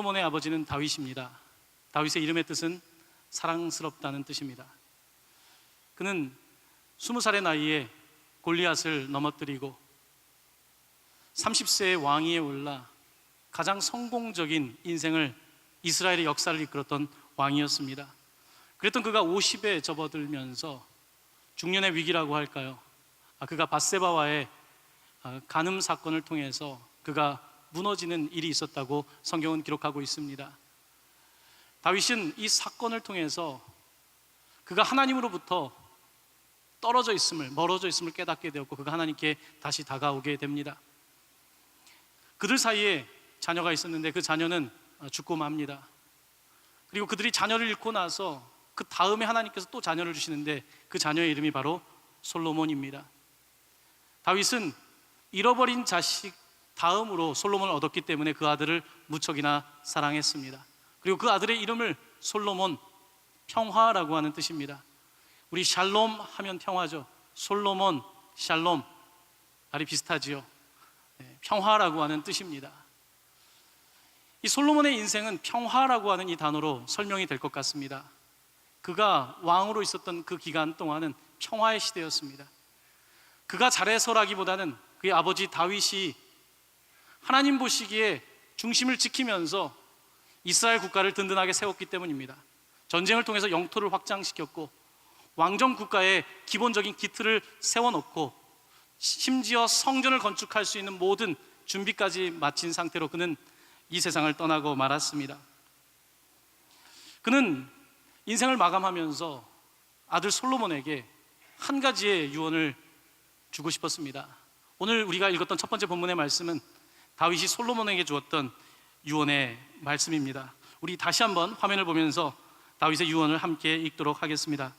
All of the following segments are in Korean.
솔로몬의 아버지는 다윗입니다. 다윗의 이름의 뜻은 사랑스럽다는 뜻입니다. 그는 20살의 나이에 골리앗을 넘어뜨리고 30세의 왕위에 올라 가장 성공적인 인생을, 이스라엘의 역사를 이끌었던 왕이었습니다. 그랬던 그가 50에 접어들면서 중년의 위기라고 할까요? 그가 밧세바와의 간음 사건을 통해서 그가 무너지는 일이 있었다고 성경은 기록하고 있습니다. 다윗은 이 사건을 통해서 그가 하나님으로부터 떨어져 있음을, 멀어져 있음을 깨닫게 되었고, 그가 하나님께 다시 다가오게 됩니다. 그들 사이에 자녀가 있었는데 그 자녀는 죽고 맙니다. 그리고 그들이 자녀를 잃고 나서 그 다음에 하나님께서 또 자녀를 주시는데 그 자녀의 이름이 바로 솔로몬입니다. 다윗은 잃어버린 자식 다음으로 솔로몬을 얻었기 때문에 그 아들을 무척이나 사랑했습니다. 그리고 그 아들의 이름을 솔로몬, 평화라고 하는 뜻입니다. 우리 샬롬 하면 평화죠. 솔로몬, 샬롬, 말이 비슷하지요. 평화라고 하는 뜻입니다. 이 솔로몬의 인생은 평화라고 하는 이 단어로 설명이 될 것 같습니다. 그가 왕으로 있었던 그 기간 동안은 평화의 시대였습니다. 그가 잘해서라기보다는 그의 아버지 다윗이 하나님 보시기에 중심을 지키면서 이스라엘 국가를 든든하게 세웠기 때문입니다. 전쟁을 통해서 영토를 확장시켰고 왕정 국가의 기본적인 기틀을 세워놓고 심지어 성전을 건축할 수 있는 모든 준비까지 마친 상태로 그는 이 세상을 떠나고 말았습니다. 그는 인생을 마감하면서 아들 솔로몬에게 한 가지의 유언을 주고 싶었습니다. 오늘 우리가 읽었던 첫 번째 본문의 말씀은 다윗이 솔로몬에게 주었던 유언의 말씀입니다. 우리 다시 한번 화면을 보면서 다윗의 유언을 함께 읽도록 하겠습니다.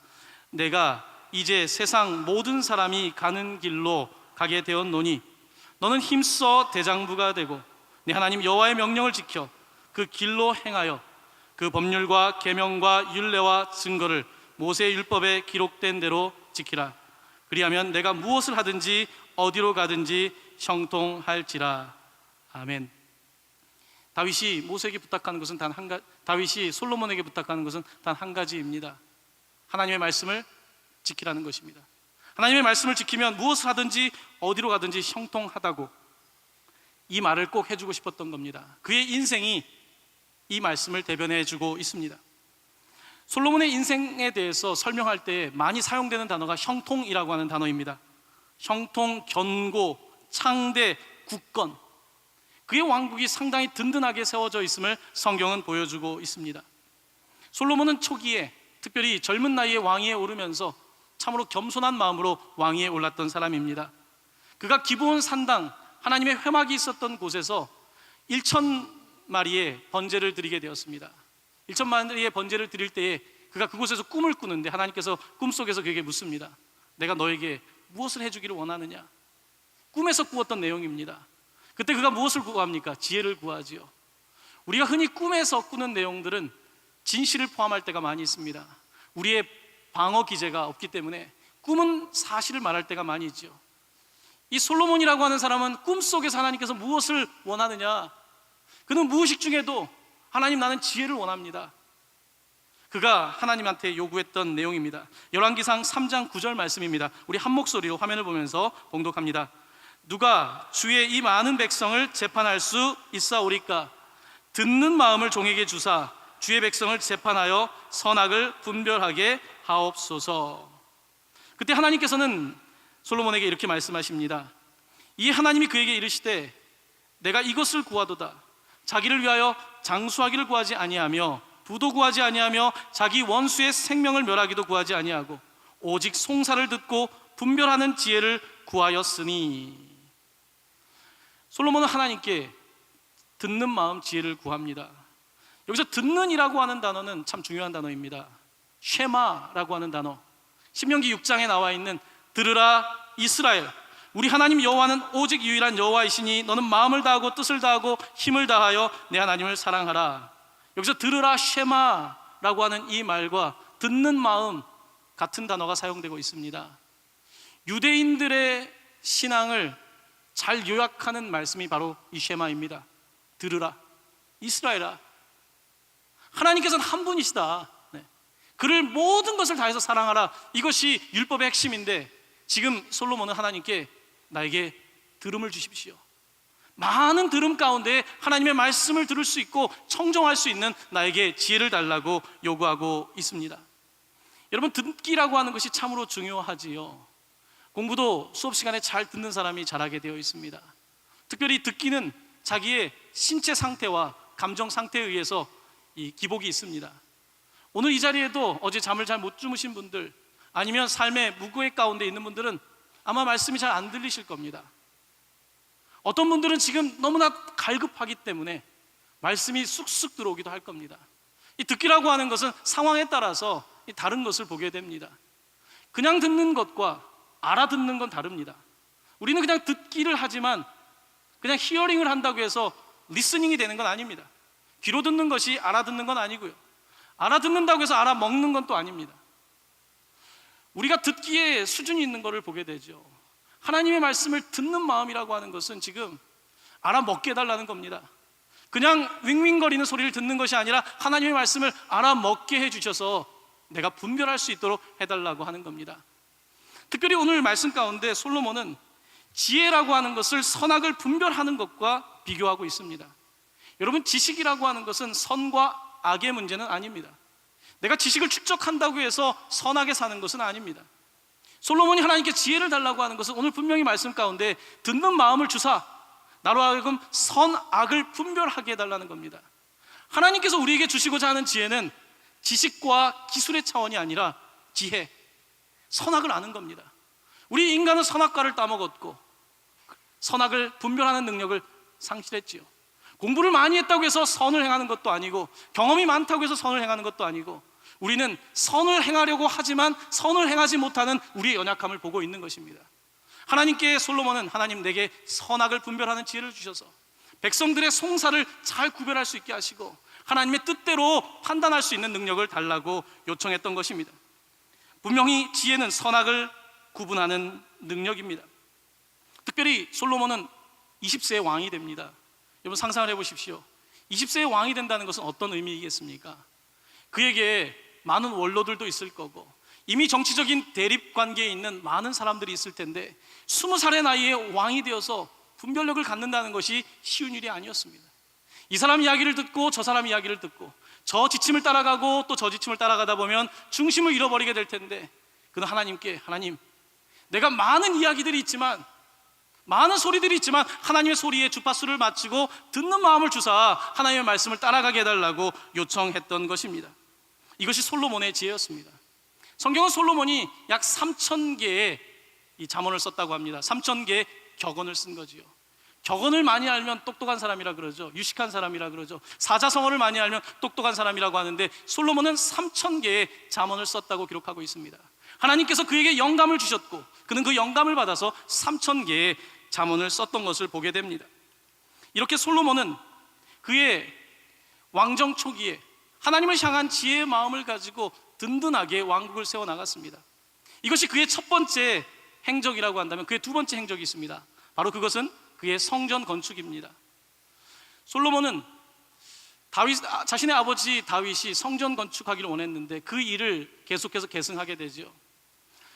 내가 이제 세상 모든 사람이 가는 길로 가게 되었노니 너는 힘써 대장부가 되고 네 하나님 여호와의 명령을 지켜 그 길로 행하여 그 법률과 계명과 율례와 증거를 모세의 율법에 기록된 대로 지키라. 그리하면 내가 무엇을 하든지 어디로 가든지 형통할지라. 아멘. 다윗이 모세에게 부탁하는 것은 다윗이 솔로몬에게 부탁하는 것은 단 한 가지입니다. 하나님의 말씀을 지키라는 것입니다. 하나님의 말씀을 지키면 무엇을 하든지 어디로 가든지 형통하다고, 이 말을 꼭 해주고 싶었던 겁니다. 그의 인생이 이 말씀을 대변해 주고 있습니다. 솔로몬의 인생에 대해서 설명할 때 많이 사용되는 단어가 형통이라고 하는 단어입니다. 형통, 견고, 창대, 굳건, 그의 왕국이 상당히 든든하게 세워져 있음을 성경은 보여주고 있습니다. 솔로몬은 초기에, 특별히 젊은 나이에 왕위에 오르면서 참으로 겸손한 마음으로 왕위에 올랐던 사람입니다. 그가 기브온 산당, 하나님의 회막이 있었던 곳에서 1,000마리의 번제를 드리게 되었습니다. 1,000마리의 번제를 드릴 때에 그가 그곳에서 꿈을 꾸는데 하나님께서 꿈속에서 그에게 묻습니다. 내가 너에게 무엇을 해주기를 원하느냐? 꿈에서 꾸었던 내용입니다. 그때 그가 무엇을 구합니까? 지혜를 구하지요. 우리가 흔히 꿈에서 꾸는 내용들은 진실을 포함할 때가 많이 있습니다. 우리의 방어 기제가 없기 때문에 꿈은 사실을 말할 때가 많이 있죠. 이 솔로몬이라고 하는 사람은 꿈속에서 하나님께서 무엇을 원하느냐? 그는 무의식 중에도 하나님, 나는 지혜를 원합니다. 그가 하나님한테 요구했던 내용입니다. 열왕기상 3장 9절 말씀입니다. 우리 한 목소리로 화면을 보면서 봉독합니다. 누가 주의 이 많은 백성을 재판할 수 있사오리까? 듣는 마음을 종에게 주사 주의 백성을 재판하여 선악을 분별하게 하옵소서. 그때 하나님께서는 솔로몬에게 이렇게 말씀하십니다. 이 하나님이 그에게 이르시되 내가 이것을 구하도다. 자기를 위하여 장수하기를 구하지 아니하며 부도 구하지 아니하며 자기 원수의 생명을 멸하기도 구하지 아니하고 오직 송사를 듣고 분별하는 지혜를 구하였으니. 솔로몬은 하나님께 듣는 마음, 지혜를 구합니다. 여기서 듣는이라고 하는 단어는 참 중요한 단어입니다. 쉐마라고 하는 단어, 신명기 6장에 나와 있는 들으라 이스라엘, 우리 하나님 여호와는 오직 유일한 여호와이시니 너는 마음을 다하고 뜻을 다하고 힘을 다하여 내 하나님을 사랑하라. 여기서 들으라 쉐마라고 하는 이 말과 듣는 마음, 같은 단어가 사용되고 있습니다. 유대인들의 신앙을 잘 요약하는 말씀이 바로 이 쉐마입니다. 들으라 이스라엘아, 하나님께서는 한 분이시다. 네. 그를 모든 것을 다해서 사랑하라. 이것이 율법의 핵심인데 지금 솔로몬은 하나님께 나에게 들음을 주십시오. 많은 들음 가운데 하나님의 말씀을 들을 수 있고 청정할 수 있는 나에게 지혜를 달라고 요구하고 있습니다. 여러분, 듣기라고 하는 것이 참으로 중요하지요. 공부도 수업 시간에 잘 듣는 사람이 잘하게 되어 있습니다. 특별히 듣기는 자기의 신체 상태와 감정 상태에 의해서 이 기복이 있습니다. 오늘 이 자리에도 어제 잠을 잘 못 주무신 분들, 아니면 삶의 무구의 가운데 있는 분들은 아마 말씀이 잘 안 들리실 겁니다. 어떤 분들은 지금 너무나 갈급하기 때문에 말씀이 쑥쑥 들어오기도 할 겁니다. 이 듣기라고 하는 것은 상황에 따라서 다른 것을 보게 됩니다. 그냥 듣는 것과 알아듣는 건 다릅니다. 우리는 그냥 듣기를 하지만 그냥 히어링을 한다고 해서 리스닝이 되는 건 아닙니다. 귀로 듣는 것이 알아듣는 건 아니고요, 알아듣는다고 해서 알아먹는 건 또 아닙니다. 우리가 듣기에 수준이 있는 것을 보게 되죠. 하나님의 말씀을 듣는 마음이라고 하는 것은 지금 알아먹게 해달라는 겁니다. 그냥 윙윙거리는 소리를 듣는 것이 아니라 하나님의 말씀을 알아먹게 해주셔서 내가 분별할 수 있도록 해달라고 하는 겁니다. 특별히 오늘 말씀 가운데 솔로몬은 지혜라고 하는 것을 선악을 분별하는 것과 비교하고 있습니다. 여러분, 지식이라고 하는 것은 선과 악의 문제는 아닙니다. 내가 지식을 축적한다고 해서 선하게 사는 것은 아닙니다. 솔로몬이 하나님께 지혜를 달라고 하는 것은 오늘 분명히 말씀 가운데 듣는 마음을 주사 나로 하여금 선악을 분별하게 해달라는 겁니다. 하나님께서 우리에게 주시고자 하는 지혜는 지식과 기술의 차원이 아니라 지혜, 선악을 아는 겁니다. 우리 인간은 선악과를 따먹었고 선악을 분별하는 능력을 상실했지요. 공부를 많이 했다고 해서 선을 행하는 것도 아니고 경험이 많다고 해서 선을 행하는 것도 아니고 우리는 선을 행하려고 하지만 선을 행하지 못하는 우리의 연약함을 보고 있는 것입니다. 하나님께 솔로몬은 하나님 내게 선악을 분별하는 지혜를 주셔서 백성들의 송사를 잘 구별할 수 있게 하시고 하나님의 뜻대로 판단할 수 있는 능력을 달라고 요청했던 것입니다. 분명히 지혜는 선악을 구분하는 능력입니다. 특별히 솔로몬은 20세의 왕이 됩니다. 여러분, 상상을 해보십시오. 20세의 왕이 된다는 것은 어떤 의미이겠습니까? 그에게 많은 원로들도 있을 거고 이미 정치적인 대립관계에 있는 많은 사람들이 있을 텐데 20살의 나이에 왕이 되어서 분별력을 갖는다는 것이 쉬운 일이 아니었습니다. 이 사람 이야기를 듣고 저 사람 이야기를 듣고 저 지침을 따라가고 또 저 지침을 따라가다 보면 중심을 잃어버리게 될 텐데 그는 하나님께, 하나님, 내가 많은 이야기들이 있지만 많은 소리들이 있지만 하나님의 소리에 주파수를 맞추고 듣는 마음을 주사 하나님의 말씀을 따라가게 해달라고 요청했던 것입니다. 이것이 솔로몬의 지혜였습니다. 성경은 솔로몬이 약 3,000개의 이 잠언을 썼다고 합니다. 3,000개의 격언을 쓴 거지요. 격언을 많이 알면 똑똑한 사람이라 그러죠. 유식한 사람이라 그러죠. 사자성어를 많이 알면 똑똑한 사람이라고 하는데 솔로몬은 3,000개의 잠언을 썼다고 기록하고 있습니다. 하나님께서 그에게 영감을 주셨고 그는 그 영감을 받아서 3,000개의 잠언을 썼던 것을 보게 됩니다. 이렇게 솔로몬은 그의 왕정 초기에 하나님을 향한 지혜의 마음을 가지고 든든하게 왕국을 세워나갔습니다. 이것이 그의 첫 번째 행적이라고 한다면 그의 두 번째 행적이 있습니다. 바로 그것은 그의 성전 건축입니다. 솔로몬은 자신의 아버지 다윗이 성전 건축하기를 원했는데 그 일을 계속해서 계승하게 되죠.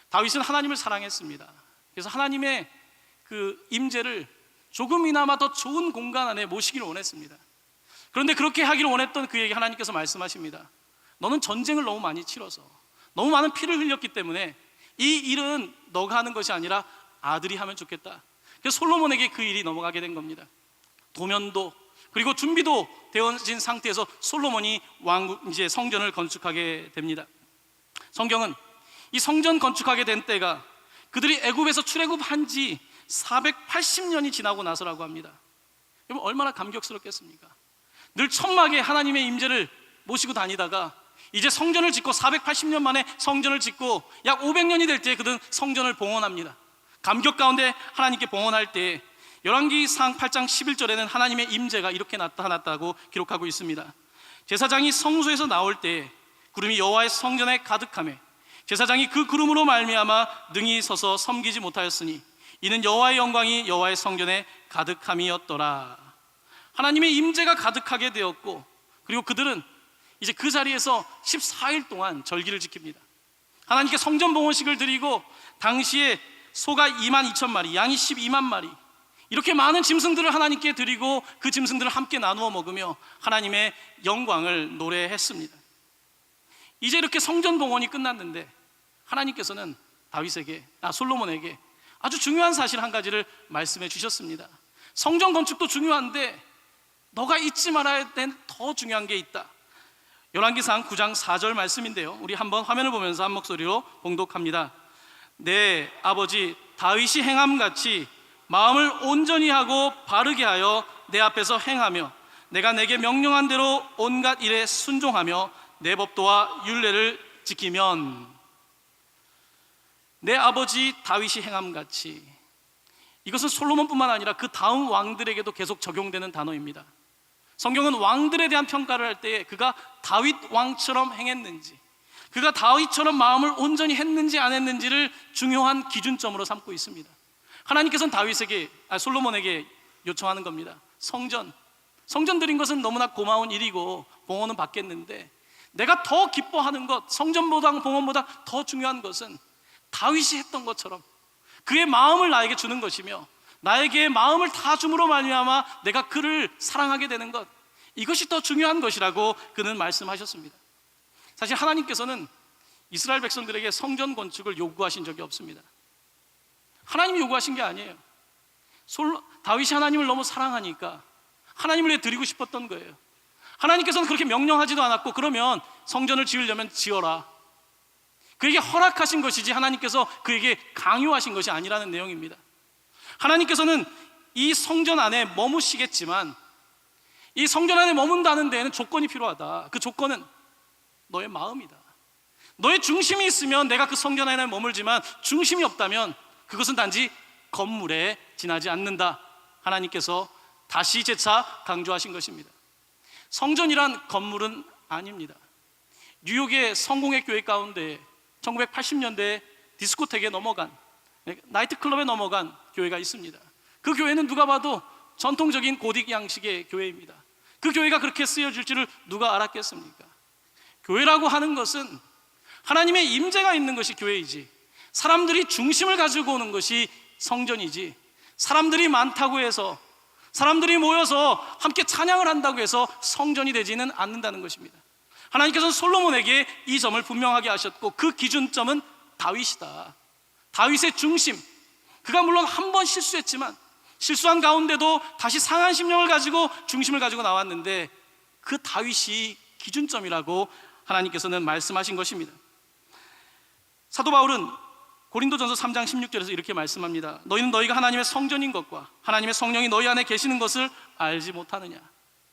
다윗은 하나님을 사랑했습니다. 그래서 하나님의 그 임재를 조금이나마 더 좋은 공간 안에 모시기를 원했습니다. 그런데 그렇게 하기를 원했던 그에게 하나님께서 말씀하십니다. 너는 전쟁을 너무 많이 치러서 너무 많은 피를 흘렸기 때문에 이 일은 너가 하는 것이 아니라 아들이 하면 좋겠다. 그래서 솔로몬에게 그 일이 넘어가게 된 겁니다. 도면도 그리고 준비도 되어진 상태에서 솔로몬이 이제 성전을 건축하게 됩니다. 성경은 이 성전 건축하게 된 때가 그들이 애굽에서 출애굽한 지 480년이 지나고 나서라고 합니다. 여러분, 얼마나 감격스럽겠습니까? 늘 천막에 하나님의 임재를 모시고 다니다가 이제 성전을 짓고 480년 만에 성전을 짓고 약 500년이 될 때 그들은 성전을 봉헌합니다. 감격 가운데 하나님께 봉헌할 때 열왕기상 8장 11절에는 하나님의 임재가 이렇게 나타났다고 기록하고 있습니다. 제사장이 성소에서 나올 때 구름이 여호와의 성전에 가득하며 제사장이 그 구름으로 말미암아 능히 서서 섬기지 못하였으니 이는 여호와의 영광이 여호와의 성전에 가득함이었더라. 하나님의 임재가 가득하게 되었고 그리고 그들은 이제 그 자리에서 14일 동안 절기를 지킵니다. 하나님께 성전 봉헌식을 드리고 당시에 소가 22,000마리, 양이 12만 마리, 이렇게 많은 짐승들을 하나님께 드리고 그 짐승들을 함께 나누어 먹으며 하나님의 영광을 노래했습니다. 이제 이렇게 성전 봉헌이 끝났는데 하나님께서는 솔로몬에게 아주 중요한 사실 한 가지를 말씀해 주셨습니다. 성전 건축도 중요한데 너가 잊지 말아야 될 더 중요한 게 있다. 열왕기상 9장 4절 말씀인데요, 우리 한번 화면을 보면서 한 목소리로 봉독합니다. 내 아버지 다윗이 행함같이 마음을 온전히 하고 바르게 하여 내 앞에서 행하며 내가 내게 명령한 대로 온갖 일에 순종하며 내 법도와 율례를 지키면. 내 아버지 다윗이 행함같이, 이것은 솔로몬뿐만 아니라 그 다음 왕들에게도 계속 적용되는 단어입니다. 성경은 왕들에 대한 평가를 할 때 그가 다윗 왕처럼 행했는지, 그가 다윗처럼 마음을 온전히 했는지 안 했는지를 중요한 기준점으로 삼고 있습니다. 하나님께서는 솔로몬에게 요청하는 겁니다. 성전 드린 것은 너무나 고마운 일이고 봉헌은 받겠는데 내가 더 기뻐하는 것, 성전보다 봉헌보다 더 중요한 것은 다윗이 했던 것처럼 그의 마음을 나에게 주는 것이며 나에게 마음을 다 줌으로 말미암아 내가 그를 사랑하게 되는 것, 이것이 더 중요한 것이라고 그는 말씀하셨습니다. 사실 하나님께서는 이스라엘 백성들에게 성전 건축을 요구하신 적이 없습니다. 하나님이 요구하신 게 아니에요. 다윗이 하나님을 너무 사랑하니까 하나님을 위해 드리고 싶었던 거예요. 하나님께서는 그렇게 명령하지도 않았고, 그러면 성전을 지으려면 지어라, 그에게 허락하신 것이지 하나님께서 그에게 강요하신 것이 아니라는 내용입니다. 하나님께서는 이 성전 안에 머무시겠지만 이 성전 안에 머문다는 데에는 조건이 필요하다. 그 조건은 너의 마음이다. 너의 중심이 있으면 내가 그 성전 안에 머물지만 중심이 없다면 그것은 단지 건물에 지나지 않는다. 하나님께서 다시 재차 강조하신 것입니다. 성전이란 건물은 아닙니다. 뉴욕의 성공회 교회 가운데 1980년대에 디스코텍에 넘어간, 나이트클럽에 넘어간 교회가 있습니다. 그 교회는 누가 봐도 전통적인 고딕 양식의 교회입니다. 그 교회가 그렇게 쓰여질 줄을 누가 알았겠습니까? 교회라고 하는 것은 하나님의 임재가 있는 것이 교회이지, 사람들이 중심을 가지고 오는 것이 성전이지, 사람들이 많다고 해서, 사람들이 모여서 함께 찬양을 한다고 해서 성전이 되지는 않는다는 것입니다. 하나님께서는 솔로몬에게 이 점을 분명하게 하셨고, 그 기준점은 다윗이다. 다윗의 중심, 그가 물론 한 번 실수했지만 실수한 가운데도 다시 상한 심령을 가지고 중심을 가지고 나왔는데 그 다윗이 기준점이라고 하나님께서는 말씀하신 것입니다. 사도 바울은 고린도전서 3장 16절에서 이렇게 말씀합니다. 너희는 너희가 하나님의 성전인 것과 하나님의 성령이 너희 안에 계시는 것을 알지 못하느냐.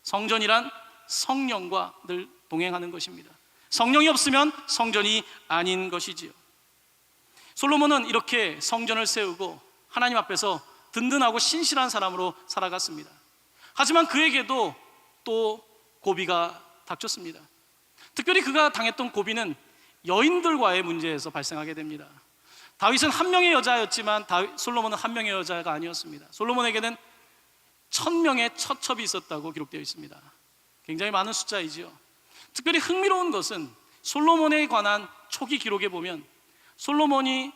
성전이란 성령과 늘 동행하는 것입니다. 성령이 없으면 성전이 아닌 것이지요. 솔로몬은 이렇게 성전을 세우고 하나님 앞에서 든든하고 신실한 사람으로 살아갔습니다. 하지만 그에게도 또 고비가 닥쳤습니다. 특별히 그가 당했던 고비는 여인들과의 문제에서 발생하게 됩니다. 다윗은 한 명의 여자였지만 솔로몬은 한 명의 여자가 아니었습니다. 솔로몬에게는 1000명의 처첩이 있었다고 기록되어 있습니다. 굉장히 많은 숫자이지요. 특별히 흥미로운 것은 솔로몬에 관한 초기 기록에 보면 솔로몬이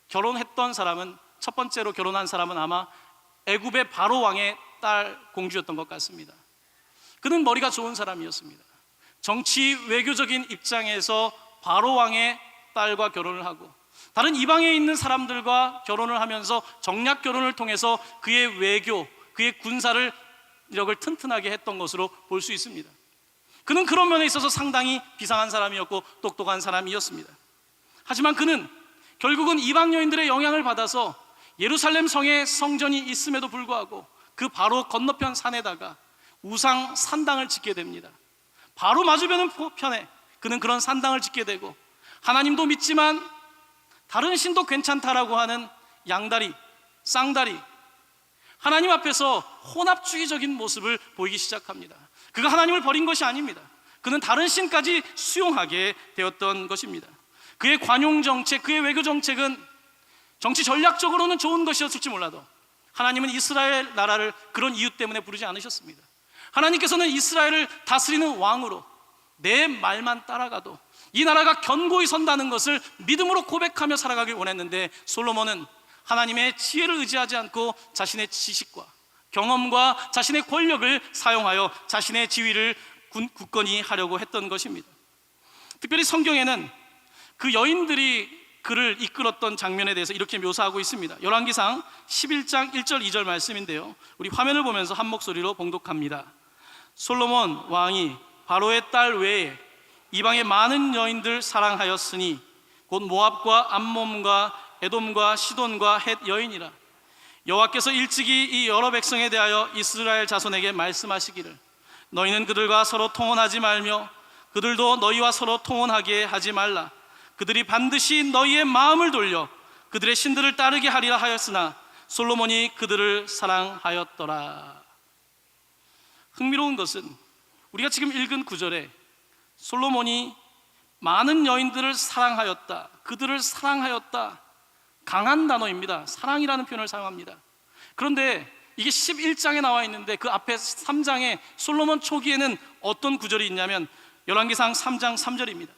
결혼했던 사람은, 첫 번째로 결혼한 사람은 아마 애굽의 바로 왕의 딸 공주였던 것 같습니다. 그는 머리가 좋은 사람이었습니다. 정치 외교적인 입장에서 바로 왕의 딸과 결혼을 하고 다른 이방에 있는 사람들과 결혼을 하면서 정략 결혼을 통해서 그의 외교, 그의 군사를 력을 튼튼하게 했던 것으로 볼 수 있습니다. 그는 그런 면에 있어서 상당히 비상한 사람이었고 똑똑한 사람이었습니다. 하지만 그는 결국은 이방 여인들의 영향을 받아서 예루살렘 성에 성전이 있음에도 불구하고 그 바로 건너편 산에다가 우상 산당을 짓게 됩니다. 바로 마주보는 편에 그는 그런 산당을 짓게 되고, 하나님도 믿지만 다른 신도 괜찮다라고 하는 양다리, 쌍다리, 하나님 앞에서 혼합주의적인 모습을 보이기 시작합니다. 그가 하나님을 버린 것이 아닙니다. 그는 다른 신까지 수용하게 되었던 것입니다. 그의 관용 정책, 그의 외교 정책은 정치 전략적으로는 좋은 것이었을지 몰라도 하나님은 이스라엘 나라를 그런 이유 때문에 부르지 않으셨습니다. 하나님께서는 이스라엘을 다스리는 왕으로, 내 말만 따라가도 이 나라가 견고히 선다는 것을 믿음으로 고백하며 살아가길 원했는데, 솔로몬은 하나님의 지혜를 의지하지 않고 자신의 지식과 경험과 자신의 권력을 사용하여 자신의 지위를 굳건히 하려고 했던 것입니다. 특별히 성경에는 그 여인들이 그를 이끌었던 장면에 대해서 이렇게 묘사하고 있습니다. 열왕기상 11장 1절 2절 말씀인데요, 우리 화면을 보면서 한 목소리로 봉독합니다. 솔로몬 왕이 바로의 딸 외에 이방의 많은 여인들 사랑하였으니 곧 모압과 암몬과 에돔과 시돈과 헷 여인이라. 여호와께서 일찍이 이 여러 백성에 대하여 이스라엘 자손에게 말씀하시기를 너희는 그들과 서로 통혼하지 말며 그들도 너희와 서로 통혼하게 하지 말라. 그들이 반드시 너희의 마음을 돌려 그들의 신들을 따르게 하리라 하였으나 솔로몬이 그들을 사랑하였더라. 흥미로운 것은 우리가 지금 읽은 구절에 솔로몬이 많은 여인들을 사랑하였다, 그들을 사랑하였다, 강한 단어입니다. 사랑이라는 표현을 사용합니다. 그런데 이게 11장에 나와 있는데 그 앞에 3장에 솔로몬 초기에는 어떤 구절이 있냐면 열왕기상 3장 3절입니다.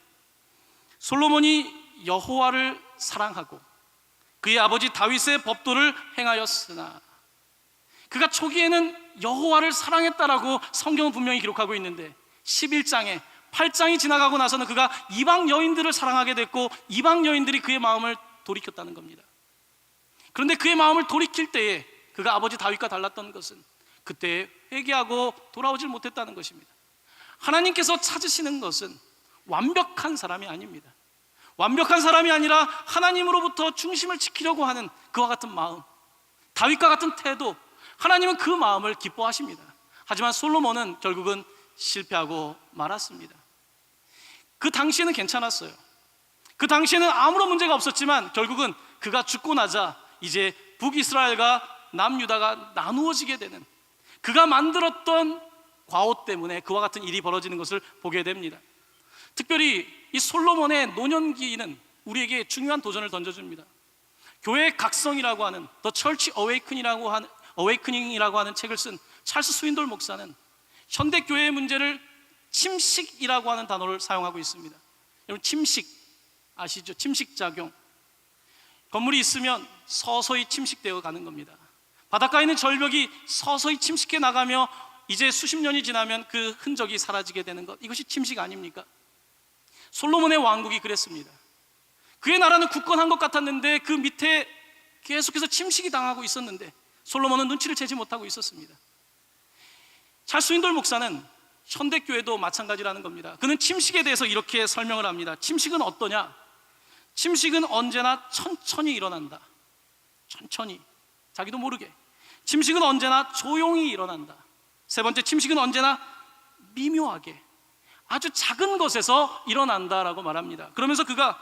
솔로몬이 여호와를 사랑하고 그의 아버지 다윗의 법도를 행하였으나. 그가 초기에는 여호와를 사랑했다라고 성경은 분명히 기록하고 있는데 11장에 8장이 지나가고 나서는 그가 이방 여인들을 사랑하게 됐고 이방 여인들이 그의 마음을 돌이켰다는 겁니다. 그런데 그의 마음을 돌이킬 때에 그가 아버지 다윗과 달랐던 것은 그때 회개하고 돌아오질 못했다는 것입니다. 하나님께서 찾으시는 것은 완벽한 사람이 아닙니다. 완벽한 사람이 아니라 하나님으로부터 중심을 지키려고 하는 그와 같은 마음, 다윗과 같은 태도, 하나님은 그 마음을 기뻐하십니다. 하지만 솔로몬은 결국은 실패하고 말았습니다. 그 당시에는 괜찮았어요. 그 당시에는 아무런 문제가 없었지만 결국은 그가 죽고 나자 이제 북이스라엘과 남유다가 나누어지게 되는, 그가 만들었던 과오 때문에 그와 같은 일이 벌어지는 것을 보게 됩니다. 특별히 이 솔로몬의 노년기는 우리에게 중요한 도전을 던져줍니다. 교회의 각성이라고 하는 The Church Awakening이라고 하는 책을 쓴 찰스 스윈돌 목사는 현대 교회의 문제를 침식이라고 하는 단어를 사용하고 있습니다. 여러분, 침식 아시죠? 침식작용. 건물이 있으면 서서히 침식되어 가는 겁니다. 바닷가에 있는 절벽이 서서히 침식해 나가며 이제 수십 년이 지나면 그 흔적이 사라지게 되는 것, 이것이 침식 아닙니까? 솔로몬의 왕국이 그랬습니다. 그의 나라는 굳건한 것 같았는데 그 밑에 계속해서 침식이 당하고 있었는데 솔로몬은 눈치를 채지 못하고 있었습니다. 찰스 윈돌 목사는 현대교회도 마찬가지라는 겁니다. 그는 침식에 대해서 이렇게 설명을 합니다. 침식은 어떠냐? 침식은 언제나 천천히 일어난다. 천천히, 자기도 모르게. 침식은 언제나 조용히 일어난다. 세 번째, 침식은 언제나 미묘하게, 아주 작은 것에서 일어난다라고 말합니다. 그러면서 그가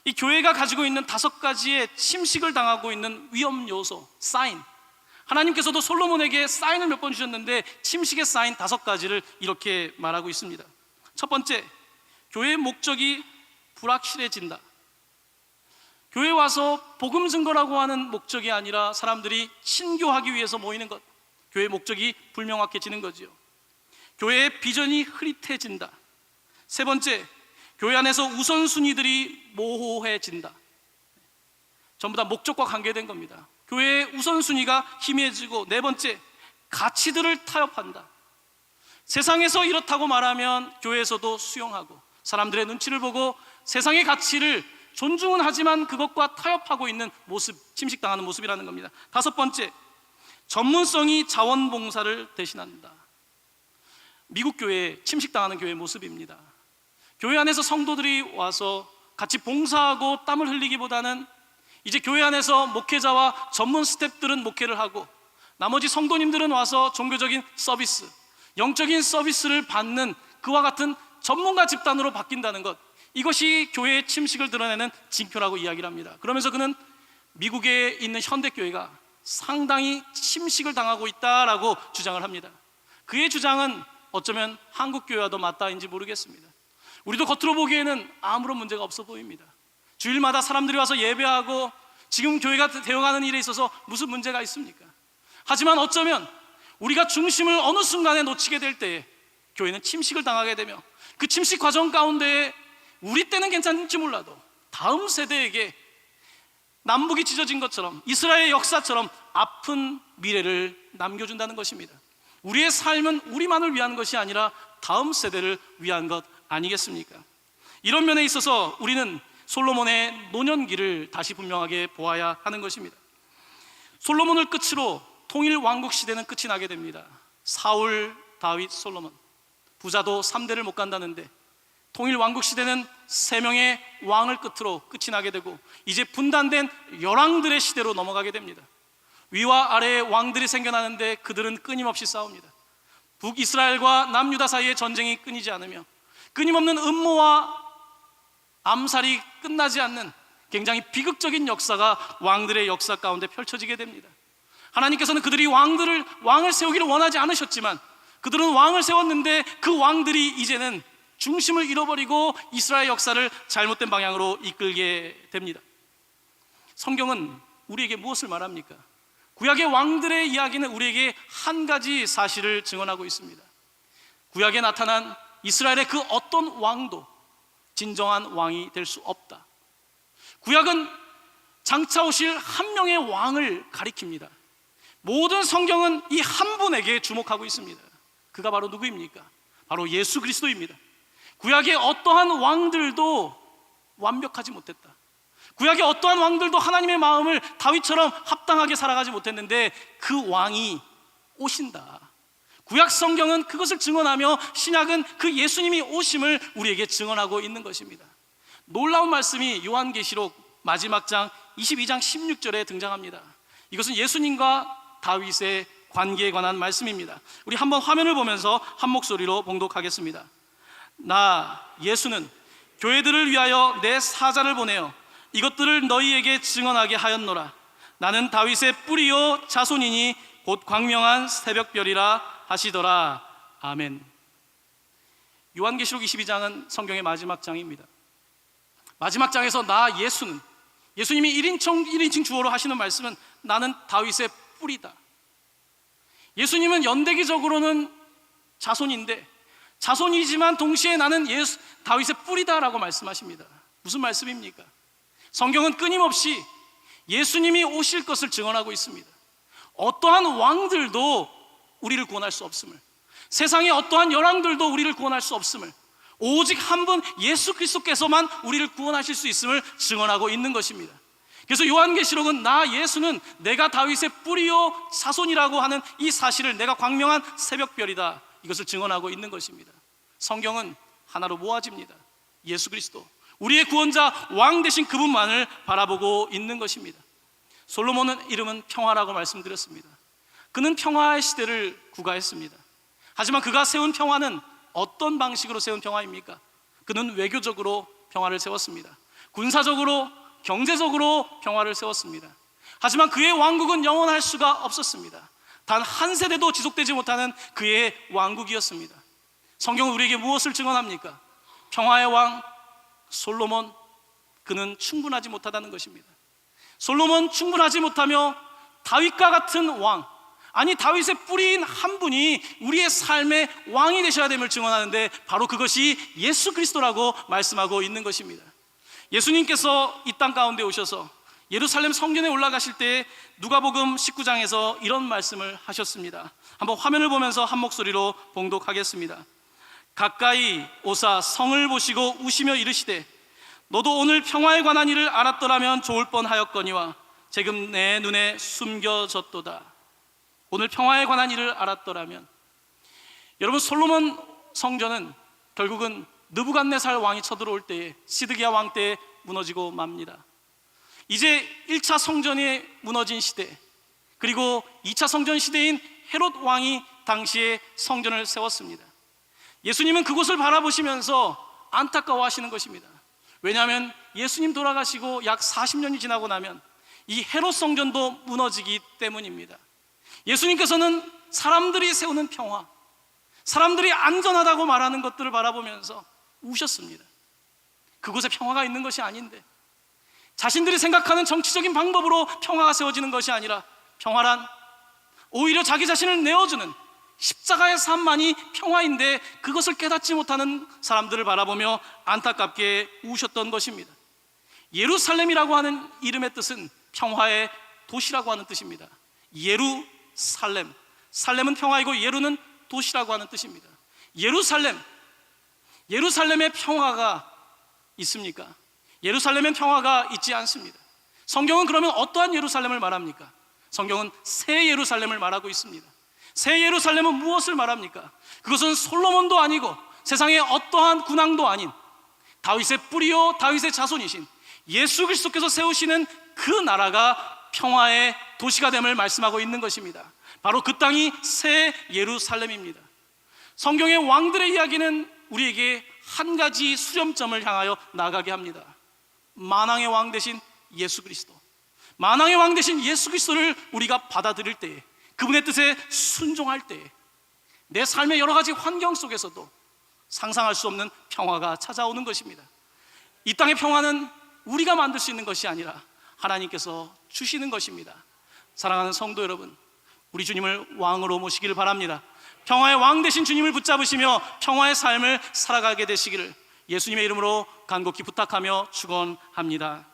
이 교회가 가지고 있는 5가지의 침식을 당하고 있는 위험 요소, 사인, 하나님께서도 솔로몬에게 사인을 몇 번 주셨는데 침식의 사인 5가지를 이렇게 말하고 있습니다. 첫 번째, 교회의 목적이 불확실해진다. 교회에 와서 복음 증거라고 하는 목적이 아니라 사람들이 신교하기 위해서 모이는 것, 교회의 목적이 불명확해지는 거지요. 교회의 비전이 흐릿해진다. 세 번째, 교회 안에서 우선순위들이 모호해진다. 전부 다 목적과 관계된 겁니다. 교회의 우선순위가 희미해지고, 네 번째, 가치들을 타협한다. 세상에서 이렇다고 말하면 교회에서도 수용하고 사람들의 눈치를 보고 세상의 가치를 존중은 하지만 그것과 타협하고 있는 모습, 침식당하는 모습이라는 겁니다. 다섯 번째, 전문성이 자원봉사를 대신한다. 미국 교회, 침식당하는 교회의 모습입니다. 교회 안에서 성도들이 와서 같이 봉사하고 땀을 흘리기보다는 이제 교회 안에서 목회자와 전문 스태프들은 목회를 하고 나머지 성도님들은 와서 종교적인 서비스, 영적인 서비스를 받는 그와 같은 전문가 집단으로 바뀐다는 것, 이것이 교회의 침식을 드러내는 징표라고 이야기를 합니다. 그러면서 그는 미국에 있는 현대교회가 상당히 침식을 당하고 있다라고 주장을 합니다. 그의 주장은 어쩌면 한국교회와도 맞다인지 모르겠습니다. 우리도 겉으로 보기에는 아무런 문제가 없어 보입니다. 주일마다 사람들이 와서 예배하고 지금 교회가 되어가는 일에 있어서 무슨 문제가 있습니까? 하지만 어쩌면 우리가 중심을 어느 순간에 놓치게 될 때에 교회는 침식을 당하게 되며 그 침식 과정 가운데 우리 때는 괜찮을지 몰라도 다음 세대에게 남북이 찢어진 것처럼 이스라엘의 역사처럼 아픈 미래를 남겨준다는 것입니다. 우리의 삶은 우리만을 위한 것이 아니라 다음 세대를 위한 것 아니겠습니까? 이런 면에 있어서 우리는 솔로몬의 노년기를 다시 분명하게 보아야 하는 것입니다. 솔로몬을 끝으로 통일 왕국 시대는 끝이 나게 됩니다. 사울, 다윗, 솔로몬, 부자도 3대를 못 간다는데 통일 왕국 시대는 3명의 왕을 끝으로 끝이 나게 되고 이제 분단된 열왕들의 시대로 넘어가게 됩니다. 위와 아래의 왕들이 생겨나는데 그들은 끊임없이 싸웁니다. 북이스라엘과 남유다 사이의 전쟁이 끊이지 않으며 끊임없는 음모와 암살이 끝나지 않는 굉장히 비극적인 역사가 왕들의 역사 가운데 펼쳐지게 됩니다. 하나님께서는 그들이 왕을 세우기를 원하지 않으셨지만 그들은 왕을 세웠는데 그 왕들이 이제는 중심을 잃어버리고 이스라엘 역사를 잘못된 방향으로 이끌게 됩니다. 성경은 우리에게 무엇을 말합니까? 구약의 왕들의 이야기는 우리에게 한 가지 사실을 증언하고 있습니다. 구약에 나타난 이스라엘의 그 어떤 왕도 진정한 왕이 될 수 없다. 구약은 장차 오실 한 명의 왕을 가리킵니다. 모든 성경은 이 한 분에게 주목하고 있습니다. 그가 바로 누구입니까? 바로 예수 그리스도입니다. 구약의 어떠한 왕들도 완벽하지 못했다. 구약의 어떠한 왕들도 하나님의 마음을 다윗처럼 합당하게 살아가지 못했는데 그 왕이 오신다. 구약 성경은 그것을 증언하며 신약은 그 예수님이 오심을 우리에게 증언하고 있는 것입니다. 놀라운 말씀이 요한계시록 마지막 장 22장 16절에 등장합니다. 이것은 예수님과 다윗의 관계에 관한 말씀입니다. 우리 한번 화면을 보면서 한 목소리로 봉독하겠습니다. 나 예수는 교회들을 위하여 내 사자를 보내어 이것들을 너희에게 증언하게 하였노라. 나는 다윗의 뿌리요 자손이니 곧 광명한 새벽별이라 하시더라. 아멘. 요한계시록 22장은 성경의 마지막 장입니다. 마지막 장에서 나 예수는, 예수님이 1인칭 주어로 하시는 말씀은 나는 다윗의 뿌리다. 예수님은 연대기적으로는 자손인데 자손이지만 동시에 나는 다윗의 뿌리다라고 말씀하십니다. 무슨 말씀입니까? 성경은 끊임없이 예수님이 오실 것을 증언하고 있습니다. 어떠한 왕들도 우리를 구원할 수 없음을, 세상의 어떠한 열왕들도 우리를 구원할 수 없음을, 오직 한 분 예수 그리스도께서만 우리를 구원하실 수 있음을 증언하고 있는 것입니다. 그래서 요한계시록은 나 예수는 내가 다윗의 뿌리요 자손이라고 하는 이 사실을, 내가 광명한 새벽별이다, 이것을 증언하고 있는 것입니다. 성경은 하나로 모아집니다. 예수 그리스도, 우리의 구원자 왕 되신 그분만을 바라보고 있는 것입니다. 솔로몬은 이름은 평화라고 말씀드렸습니다. 그는 평화의 시대를 구가했습니다. 하지만 그가 세운 평화는 어떤 방식으로 세운 평화입니까? 그는 외교적으로 평화를 세웠습니다. 군사적으로, 경제적으로 평화를 세웠습니다. 하지만 그의 왕국은 영원할 수가 없었습니다. 단 한 세대도 지속되지 못하는 그의 왕국이었습니다. 성경은 우리에게 무엇을 증언합니까? 평화의 왕 솔로몬, 그는 충분하지 못하다는 것입니다. 솔로몬 충분하지 못하며 다윗과 같은 왕, 아니 다윗의 뿌리인 한 분이 우리의 삶의 왕이 되셔야 됨을 증언하는데 바로 그것이 예수 그리스도라고 말씀하고 있는 것입니다. 예수님께서 이 땅 가운데 오셔서 예루살렘 성전에 올라가실 때 누가복음 19장에서 이런 말씀을 하셨습니다. 한번 화면을 보면서 한 목소리로 봉독하겠습니다. 가까이 오사 성을 보시고 우시며 이르시되 너도 오늘 평화에 관한 일을 알았더라면 좋을 뻔하였거니와 지금 내 눈에 숨겨졌도다. 오늘 평화에 관한 일을 알았더라면, 여러분 솔로몬 성전은 결국은 느부갓네살 왕이 쳐들어올 때에, 시드기야 왕 때에 무너지고 맙니다. 이제 1차 성전이 무너진 시대, 그리고 2차 성전 시대인 헤롯 왕이 당시에 성전을 세웠습니다. 예수님은 그곳을 바라보시면서 안타까워하시는 것입니다. 왜냐하면 예수님 돌아가시고 약 40년이 지나고 나면 이 헤롯 성전도 무너지기 때문입니다. 예수님께서는 사람들이 세우는 평화, 사람들이 안전하다고 말하는 것들을 바라보면서 우셨습니다. 그곳에 평화가 있는 것이 아닌데, 자신들이 생각하는 정치적인 방법으로 평화가 세워지는 것이 아니라 평화란 오히려 자기 자신을 내어주는 십자가의 삶만이 평화인데 그것을 깨닫지 못하는 사람들을 바라보며 안타깝게 우셨던 것입니다. 예루살렘이라고 하는 이름의 뜻은 평화의 도시라고 하는 뜻입니다. 예루살렘, 살렘은 평화이고 예루는 도시라고 하는 뜻입니다. 예루살렘의 평화가 있습니까? 예루살렘엔 평화가 있지 않습니다. 성경은 그러면 어떠한 예루살렘을 말합니까? 성경은 새 예루살렘을 말하고 있습니다. 새 예루살렘은 무엇을 말합니까? 그것은 솔로몬도 아니고 세상의 어떠한 군왕도 아닌 다윗의 뿌리요 다윗의 자손이신 예수 그리스도께서 세우시는 그 나라가 평화의 도시가 됨을 말씀하고 있는 것입니다. 바로 그 땅이 새 예루살렘입니다. 성경의 왕들의 이야기는 우리에게 한 가지 수렴점을 향하여 나가게 합니다. 만왕의 왕 되신 예수 그리스도, 만왕의 왕 되신 예수 그리스도를 우리가 받아들일 때에, 그분의 뜻에 순종할 때에 내 삶의 여러 가지 환경 속에서도 상상할 수 없는 평화가 찾아오는 것입니다. 이 땅의 평화는 우리가 만들 수 있는 것이 아니라 하나님께서 주시는 것입니다. 사랑하는 성도 여러분, 우리 주님을 왕으로 모시기를 바랍니다. 평화의 왕 되신 주님을 붙잡으시며 평화의 삶을 살아가게 되시기를 예수님의 이름으로 간곡히 부탁하며 축원합니다.